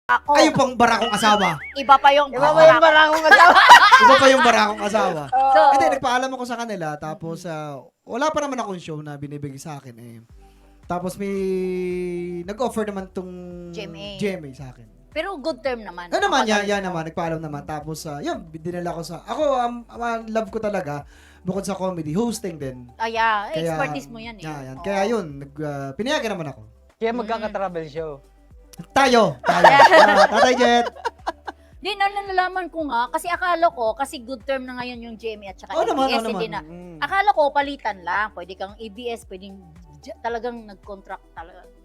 Ako. Kayo pang barakong asawa. Iba pa yung barangong asawa. Iba pa yung barakong asawa. So, Hindi, nagpaalam ako sa kanila. Tapos, wala pa naman akong show na binibigay sa akin eh. Tapos may nag-offer naman tong GMA sa akin. pero good term naman. Ano naman, yan naman, nagpaalam naman. Tapos, yun, dinala ko sa, ako, love ko talaga, bukod sa comedy, hosting din. Yeah, expertise mo yan eh. Yan. Kaya yun, pinayagan naman ako. Kaya magkaka-travel show. Tayo. Tatay Jet. Di, nalalaman ko nga, kasi akala ko, kasi good term na ngayon yung GMA at saka ABS, hindi na. Akala ko, palitan lang. Pwede kang ABS, pwedeng talagang nag-contract,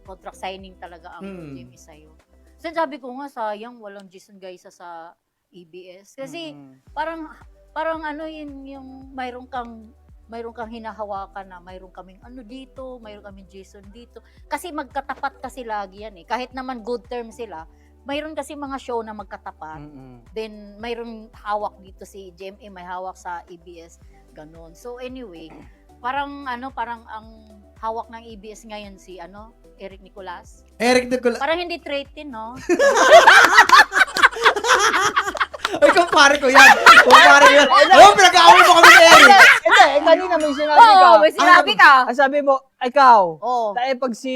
contract signing talaga ang GMA sa'yo. So sabi ko nga, sayang, walang Jason Gaisa sa ABS. Kasi parang ano yun, yung mayroon kang hinahawakan na mayroon kaming ano dito, mayroon kaming Jason dito. Kasi magkatapat kasi lagi yan eh. Kahit naman good term sila, mayroon kasi mga show na magkatapat. Then mayroon hawak dito si GMA, may hawak sa ABS, ganun. So anyway, parang ang hawak ng ABS ngayon si Eric Nicolas. Parang hindi trade no? Ay, kumpare ko yan. Pinag-aaway mo kami ni Eric. Hindi, kanina may sinabi ka. Oo, may sinabi ka. Ang sabi mo, ikaw. Oo. Dahil pag si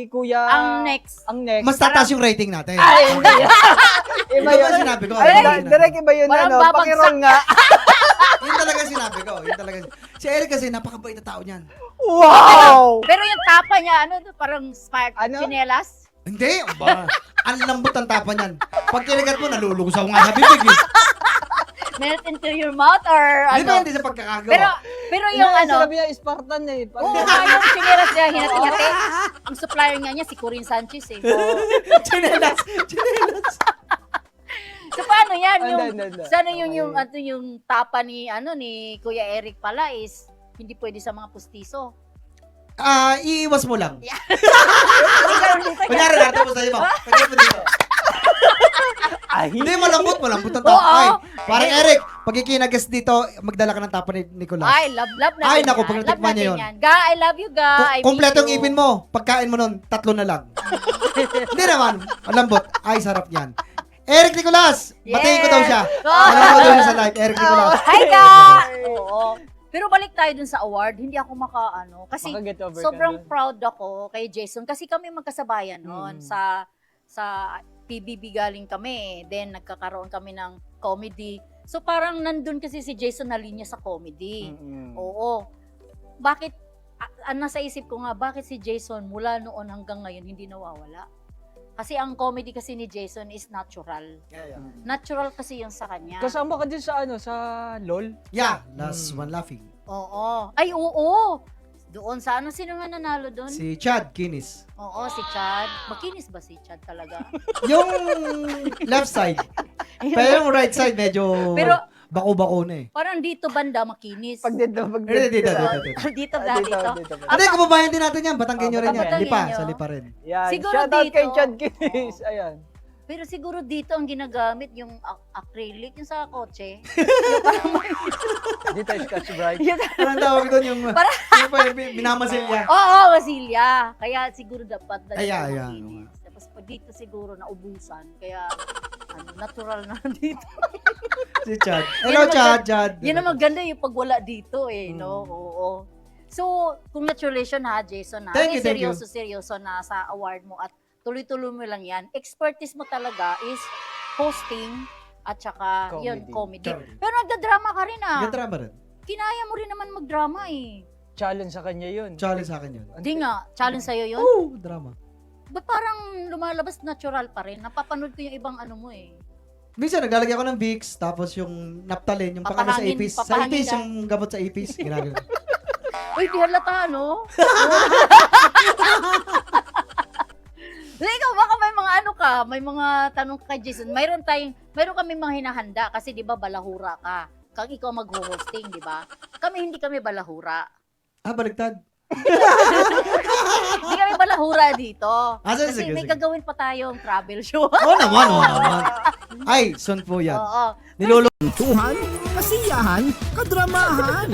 Kuya... Ang next. Mas tataas yung rating natin. Ay, hindi. Iba ba sinabi ko? Direct iba yun, Parang babagsak. pakirong nga. Yun talaga sinabi ko. Si Eric kasi, napakabait na tao niyan. Wow! Pero yung tapa niya, parang spark, chinelas. Hindi, ang lambot ang tapa niyan. Pag kinagat mo, nalulusaw nga sa bibig eh. Melt into your mouth or Depende sa pagkakagawa. Pero yung Sabi niya, Spartan eh. oo, yung chinelas niya, hinati-hati. Ang supplier niya si Corinne Sanchez eh. Chinelas. So paano yan? Sana yung tapa ni Kuya Eric pala is hindi pwede sa mga pustiso. Iiwas mo lang. Yeah. Kunyari, natapos tayo mo. Pagkaya mo dito. Hindi, malambot ang tapa. Ay, parang Eric, pag ikinagas dito, magdala ka ng tapa ni Nicolas. Ay, love natin. Ay, naku, pag natikman niya yun. Ga, I love you, Ga. Kompletong ipin mo. Pagkain mo nun, 3 na lang. Hindi naman, malambot. Ay, sarap yan. Eric Nicolas! Batiin ko daw siya. Alam ko daw siya sa live, Eric Nicolas. Hi, Ga! Oo. Pero balik tayo dun sa award, hindi ako kasi sobrang proud ako kay Jason kasi kami magkasabayan noon sa PBB galing kami, then nagkakaroon kami ng comedy. So parang nandun kasi si Jason na linya sa comedy. Oo. Bakit, nasa isip ko nga, bakit si Jason mula noon hanggang ngayon hindi nawawala? Kasi ang comedy kasi ni Jason is natural. Natural kasi yung sa kanya. Kasama ka din sa sa LOL? Yeah, last one laughing. Oo. Ay, oo. Doon sa sino nga nanalo doon? Si Chad Kinis. Oo, si Chad. Makinis ba si Chad talaga? Yung left side. Pero yung right side medyo bako-bako na eh. Parang dito banda makinis. Dito. Dito. Hindi, kababayan din natin yan. Batanggenyo rin yan. Lipa, sa Lipa rin. Yan. Siguro Shoutout dito. kay Chad Kinis. Ayan. Pero siguro dito ang ginagamit yung acrylic, yung sa kotse. Dito yung Scotch Brite. Anong tawag doon yung minamasil niya? Oo, Wasilia. Kaya siguro dapat Ayan. makinis. Tapos pag dito siguro naubusan. Kaya natural na dito. Si Chad. Hello, Chad. Yan ang maganda yung pag wala dito no? Oo. So, congratulations ha, Jason ha. Thank you. Seryoso na sa award mo at tuloy-tuloy mo lang yan. Expertise mo talaga is hosting at saka comedy. Pero nagdadrama ka rin Nagdrama rin. Kinaya mo rin naman magdrama eh. Challenge sa kanya yun. Challenge sa akin yun. Hindi nga, challenge sa'yo yun? Oo, drama. Ba't parang lumalabas natural pa rin? Napapanood ko yung ibang mo eh. Minsan, naglalagay ako ng Vicks, tapos yung Naptalin, yung pang sa ipis. Sa ipis, yung gamot sa ipis. Ginagano. Uy, di halata, no? Ikaw, baka may mga may mga tanong ka kay Jason. Mayroon kami mga hinahanda kasi di ba balahura ka. Kang ikaw mag-hosting, di ba? Hindi kami balahura. Baligtad. Hindi kami balahura dito. Kasi sige. may gagawin pa tayong travel show. Oo naman. Ay, son po yan. Oo. Tuhan, kasiyahan, kadramahan.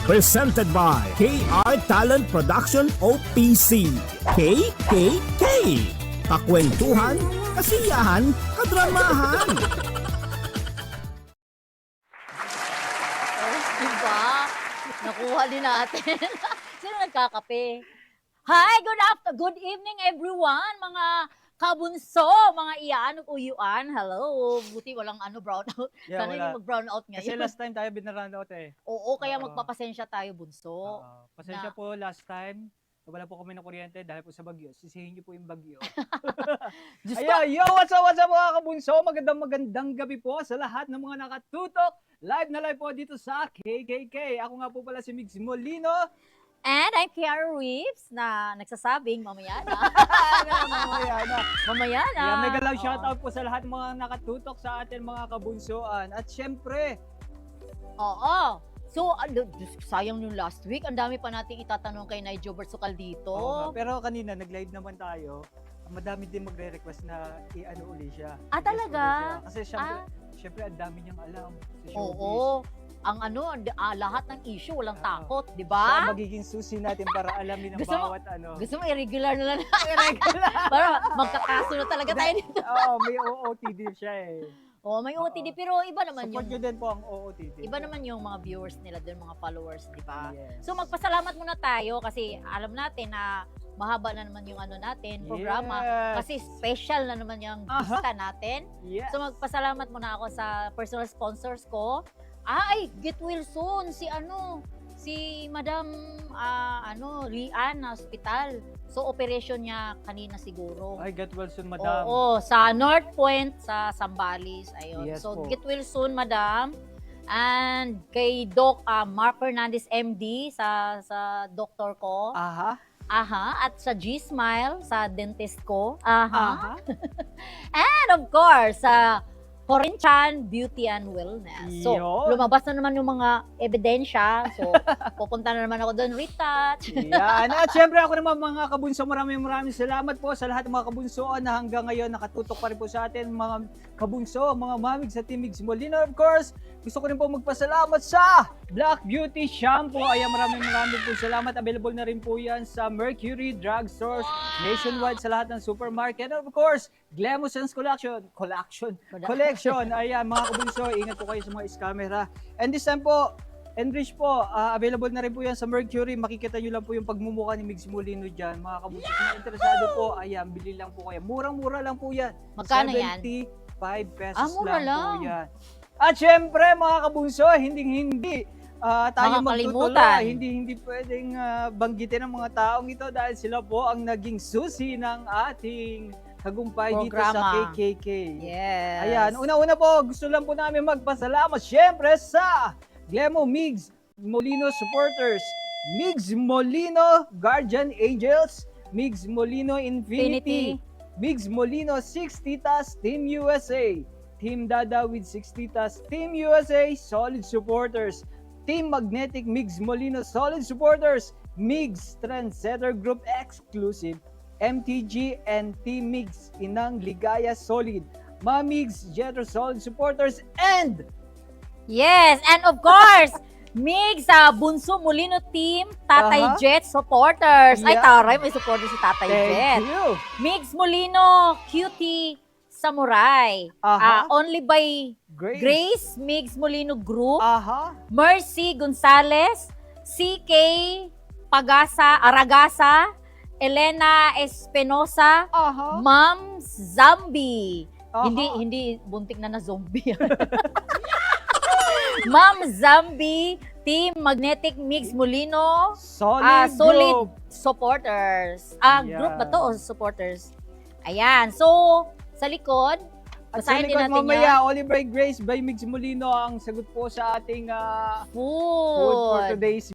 Presented by KR Talent Production OPC. KKK. Kakwentuhan, kasiyahan, kadramahan. Oh, diba? Nakuha din natin. Sino nagkakape? Hi, good evening everyone, mga kabunso, mga iyan, uyuan. Hello. Buti walang brownout. Yeah, Sana wala. yung mag-brownout Kasi ngayon. last time tayo binaranout eh. Oo, kaya Oo. magpapasensya tayo, bunso. Pasensya na- po last time. Wala po kami ng kuryente dahil po sa bagyo. Sisihin niyo po yung bagyo. Diyos ko, Ayan, yo, what's up mga kabunso? Magandang gabi po sa lahat ng mga nakatutok. Live na live po dito sa KKK. Ako nga po pala si Migs Molino. and I'm Kiara Reeves na nagsasabing mamaya na. Mamaya na. Yeah, mega love Oo. shoutout po sa lahat ng mga nakatutok sa atin mga kabunsoan. At syempre, Oo. So, Diyos ko, sayang yung last week. Ang dami pa nating itatanong kay Nigel Bersukal dito. oo nga, pero kanina nag-live naman tayo. Madami din magre-request na i-ano uli siya. Ah, I-guest talaga? uli siya. Kasi syempre ang dami niyang alam sa showbiz. Oo. Ang lahat ng issue, walang Oo. takot, di Siya ba? ang magiging susi natin para alamin ang Gusto mo- bawat ano. Gusto mo irregular na lang. Para magkakaso na talaga tayo dito. Oo, may OOTD siya eh. Oh, may OOTD, pero iba naman Support nyo yung din po ang OOTD. iba naman yung mga viewers nila doon, mga followers, di ba? Yes. So magpasalamat muna tayo kasi alam natin na mahaba na naman yung natin, programa. Yes. Kasi special na naman yung bista natin. Yes. So magpasalamat muna ako sa personal sponsors ko. Ay, get well soon si Madam Lian na hospital. So operation niya kanina siguro. Ay, get well soon, madam. Oo, sa North Point sa Sambales. Ayun. Yes So po. get well soon, Madam. And kay Doc Mark Fernandez MD sa doktor ko. Aha. Aha, at sa G-Smile sa dentist ko. Aha. Aha. And of course, sa Corintian Beauty and Wellness. So, Yun. lumabas na naman yung mga ebidensya. So, pupunta na naman ako doon, retouch. Yan. At syempre ako naman mga kabunso, maraming salamat po sa lahat ng mga kabunsoan na hanggang ngayon nakatutok pa rin po sa atin. Mga kabunso, mga mamig sa Team Migs Molino. Of course, gusto ko rin po magpasalamat sa Black Beauty Shampoo. Ayan, maraming po salamat. Available na rin po yan sa Mercury Drugstores nationwide sa lahat ng supermarket. And of course, Glamosens Collection. Ayan, mga kabunso, ingat po kayo sa mga scammer ha. And this time po, Enrich po, available na rin po yan sa Mercury. Makikita nyo lang po yung pagmumukha ni Migs Molino dyan. Mga kabunso, kung interesado po, ayan, bili lang po kayo. Murang-mura lang po yan. Magkano yan? 75 pesos Mura lang lang. po yan. At syempre, mga kabunso, hindi tayo Makakalimutan. magtutuloy. Hindi pwedeng banggitin ng mga taong ito dahil sila po ang naging susi ng ating tagumpay dito sa Programa. KKK. Yes. Ayan, una-una po, gusto lang po namin magpasalamat syempre sa Glemo Migs Molino supporters, Migs Molino Guardian Angels, Migs Molino Infinity, Migs Molino 6 Titas Team USA, Team Dada with 6 Titas Team USA solid supporters, Team Magnetic Migs Molino solid supporters, Migs Trendsetter Group Exclusive, MTG and Team Migs Inang Ligaya Solid, Mamigs Jetro Solid supporters, and Yes, and of course, Mig sa Bunso Molino Team, Tatay Aha. Jet supporters. Ay, Yeah. taray, may supporters si Tatay Jet. thank you. Migs Molino, Cutie Samurai. Aha. Only by Grace. Grace Migs Molino Group, Aha. Mercy Gonzalez, CK Aragasa, Elena Espinosa, Aha. Ma'am Zambi. Aha. Hindi buntik na zombie. Ma'am Zambi, Team Magnetic Mix Molino, Solid, solid group. supporters. Yeah. Group ba to o supporters? Ayan. So, sa likod, At sa basahin din likod natin mamaya, Oliver Grace by Migs Molino ang sagot po sa ating food for food. today's